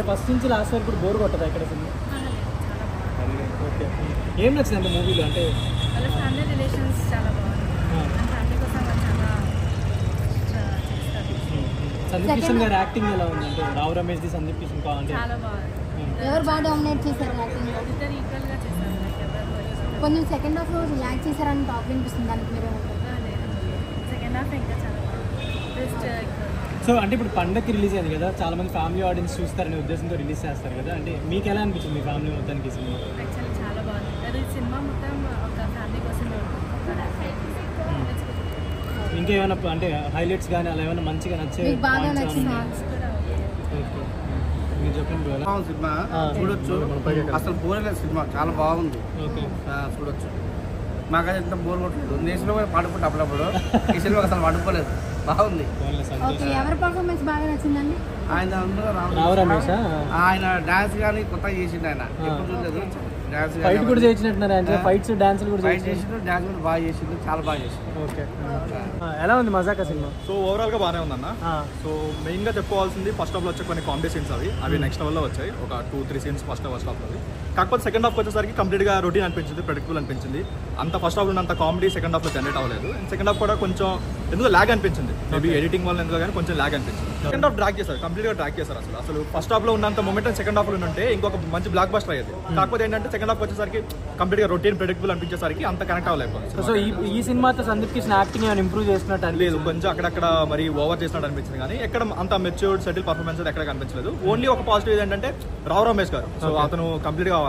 అంటే ఫస్ట్ నుంచి లాస్ట్ వరకు బోర్ కొట్టదా ఇక్కడ సినిమా? ఓకే. ఏం నచ్చిందంటే మూవీలో? అంటే వాళ్ళ ఫ్యామిలీ రిలేషన్స్ చాలా బాగుంది. ఫ్యామిలీ కోసం చాలా సందీప్ కిషన్ గారి యాక్టింగ్ ఎలా ఉంది? అంటే రావు రమేష్ ది సందీప్ కిషన్ అంటే చాలా బాగుంది. ఎవరు బాగా డామినేట్ చేశారు యాక్టింగ్? ఇద్దరు ఈక్వల్గా చేశారు. కొంచెం సెకండ్ హాఫ్ లో రిలాక్స్ చేశారని టాప్ వినిపిస్తుంది. దానికి మీరు సెకండ్ హాఫ్ ఇంకా చాలా బాగుంది. సో అంటే ఇప్పుడు పండగకి రిలీజ్ అయింది కదా, చాలా మంది ఫ్యామిలీ ఆడియన్స్ చూస్తారనే ఉద్దేశంతో రిలీజ్ చేస్తారు కదా, అంటే మీకు ఎలా అనిపించింది మీ ఫ్యామిలీ మొత్తానికి సినిమా? యాక్చువల్లీ చాలా బాగుంది. అది సినిమా మొత్తం ఒక ఫ్యామిలీ కోసమే ఉంటుంది. ఇంకేమైనా అంటే హైలైట్స్ కానీ అలా ఏమైనా మంచిగా నచ్చే బాగా నచ్చిన మీరు చెప్పండి. సినిమా చూడొచ్చు, అసలు బోర్ లేదు. సినిమా చాలా బాగుంది, చూడొచ్చు. మాకైతే ఎంత బోర్ కొట్టలేదు. నేషనల్ పడుకుంటే అప్పుడప్పుడు ఈ సినిమా అసలు పడుకోలేదు, బాగుంది. ఎవరి పర్ఫార్మెన్స్ బాగా నచ్చిందండి? ఆయన అందరూ రావు రమేష్ ఆయన డాన్స్ కానీ కొత్తగా చేసిండు. ఆయన ఎప్పుడు చూడలేదు. డాన్స్ ఫైట్ కూడా చేసినట్టున్నారు ఆయన. ఫైట్స్ డాన్సులు కూడా చేసిండు, డాన్స్ కూడా బాగా చేసిండు, చాలా బాగా చేసిండు. ఓకే. ఎలా ఉంది మజాకా సినిమా? సో ఓవరాల్ గా బాగానే ఉందన్న. సో మెయిన్ గా చెప్పుకోవాల్సింది ఫస్ట్ హాఫ్ లో వచ్చే కొన్ని కామెడీ సీన్స్ అవి నెక్స్ట్ లెవెల్ లో వచ్చాయి. ఒక 2-3 సీన్స్ ఫస్ట్ హాఫ్ లో. కాకపోతే సెకండ్ హాఫ్ వచ్చేసరికి కంప్లీట్ గా రొటీన్ అనిపించింది, ప్రెడిక్టబుల్ అనిపించింది. అంత ఫస్ట్ హాఫ్ లో అంత కామెడీ సెకండ్ హాఫ్ లో జనరేట్ అవ్వలేదు. సెకండ్ హాఫ్ కూడా కొంచెం ఎందుకు లాగ్ అనిపించింది. మేబీ ఎడిటింగ్ వల్ల ఎందుకు కానీ కొంచెం లాగ్ అనిపించింది. సెకండ్ హాఫ్ డ్రాక్ చేశారు, కంప్లీట్ గా డ్రాక్ చేశారు. అసలు ఫస్ట్ హాఫ్ లో ఉన్నంత మొమెంటం సెకండ్ హాఫ్ లో ఉంటే ఇంకొక మంచి బ్లాక్ బస్టర్ అయ్యేది. కాకపోతే ఏంటంటే సెకండ్ హాఫ్ వచ్చేసరికి కంప్లీట్ గా రొటీన్ ప్రెడిక్టబుల్ అనిపించేసరికి అంత కనెక్ట్ అవ్వలేదు. సో ఈ సినిమాతో సందీప్ కిషన్ యాక్టింగ్ ఏమైనా ఇంప్రూవ్ చేసినట్టు లేదు, కొంచెం అక్కడక్కడ మరి ఓవర్ చేసినట్టు అనిపించింది. కానీ ఎక్కడ అంత మెచ్యూర్డ్ సెటిల్ పర్ఫార్మెన్స్ ఎక్కడ కనిపించలేదు. ఓన్లీ ఒక పాజిటివ్ ఏంటంటే రావు రమేష్ గారు. సో అతను కంప్లీట్ గా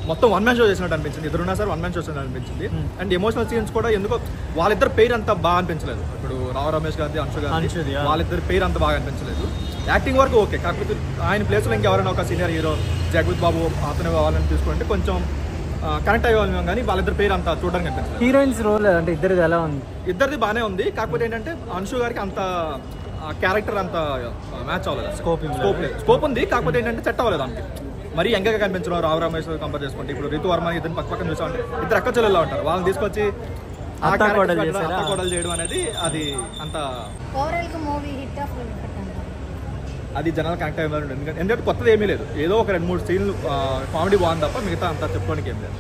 మొత్తం వన్ మ్యాన్ షో చేసినట్టు అనిపించింది. ఇద్దరున్నా సార్ వన్ మ్యాన్ షో చేసినట్టు అనిపించింది. అండ్ ఎమోషనల్ సీన్స్ కూడా ఎందుకో వాళ్ళిద్దరు పేరు అంత బాగా అనిపించలేదు. ఇప్పుడు రావు రమేష్ గారి, అంశు గారి, వాళ్ళిద్దరు పేరు అంత బాగా అనిపించలేదు. యాక్టింగ్ వరకు ఓకే, కాకపోతే ఆయన ప్లేస్ లో ఇంకెవరైనా ఒక సీనియర్ హీరో జగత్ బాబు అతను వాళ్ళని తీసుకుంటే కొంచెం కనెక్ట్ అయ్యేవాళ్ళం. కానీ వాళ్ళిద్దరు పేరు అంత చూడడానికి అనిపించలేదు. హీరోయిన్స్ రోల్ అంటే ఇద్దరిది ఎలా ఉంది? ఇద్దరిది బాగానే ఉంది, కాకపోతే ఏంటంటే అంశు గారికి అంత క్యారెక్టర్ అంత మ్యాచ్ అవ్వలేదు. స్కోప్ ఉంది, కాకపోతే ఏంటంటే సెట్ అవ్వలేదు. అంతే మరి ఎంగగా కనిపించడం రావు రమేష్ కంపేర్ చేసుకుంటే. ఇప్పుడు రితు వర్మ ఇద్దరు పక్కన చూసామంటే ఇద్దరు అక్క చెల్లెల్లో ఉంటారు. వాళ్ళని తీసుకొచ్చి కోడలు చేయడం అనేది అది అంత అది జనాలు కనెక్ట్ అయ్యేవారు. ఎందుకంటే కొత్తది ఏమీ లేదు. ఏదో ఒక 2-3 సీన్లు కామెడీ బాగుంది తప్ప మిగతా అంతా చెప్పుకోవడానికి ఏం లేదు.